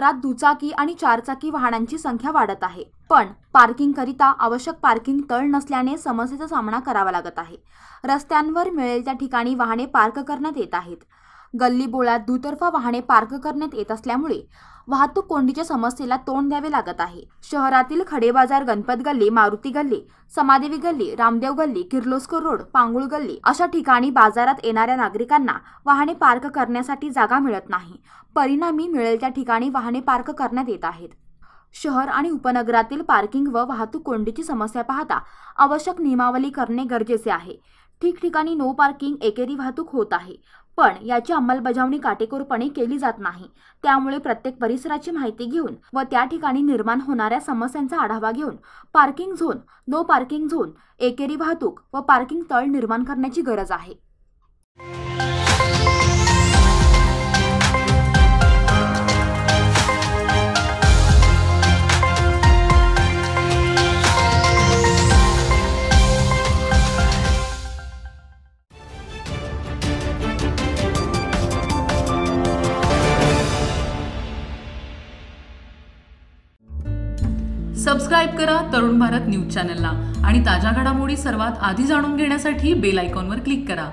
शहरात दुचाकी आणि चारचाकी वाहनांची संख्या वाढत आहे, पण पार्किंगकरिता आवश्यक पार्किंग तळ नसल्याने समस्येचा सामना करावा लागत आहे। रस्त्यांवर मिळेल त्या ठिकाणी वाहने पार्क करण्यात येत आहेत। गल्लीबोळात दुतर्फा वाहने पार्क करण्यात येत असल्यामुळे वाहतूक कोंडीच्या समस्येला तोंड द्यावे लागत आहे। शहरातील खडेबाजार, गणपत गल्ली, मारुती गल्ली, समादेवी गल्ली, रामदेव गल्ली, किर्लोस्कर रोड, पांगुळ गल्ली अशा ठिकाणी बाजारात येणाऱ्या नागरिकांना वाहने पार्क करण्यासाठी जागा मिळत नाही। परिणामी मिळेल त्या ठिकाणी वाहने पार्क करण्यात येत आहेत। शहर आणि उपनगरातील पार्किंग व वाहतूक कोंडीची समस्या पाहता आवश्यक नियमावली करणे गरजेचे आहे। ठिकठिकाणी नो पार्किंग एकेरी वाहतूक होत आहे, पण याची अंमलबजावणी काटेकोरपणे केली जात नाही। त्यामुळे प्रत्येक परिसराची माहिती घेऊन व त्या ठिकाणी निर्माण होणाऱ्या समस्यांचा आढावा घेऊन parking zone, no parking zone, एकेरी वाहतूक व पार्किंग तळ निर्माण करण्याची गरज आहे। सबस्क्राइब करा तरुण भारत न्यूज चॅनलला आणि ताज्या घडामोडी सर्वात आधी जाणून घेण्यासाठी बेल आयकॉनवर क्लिक करा।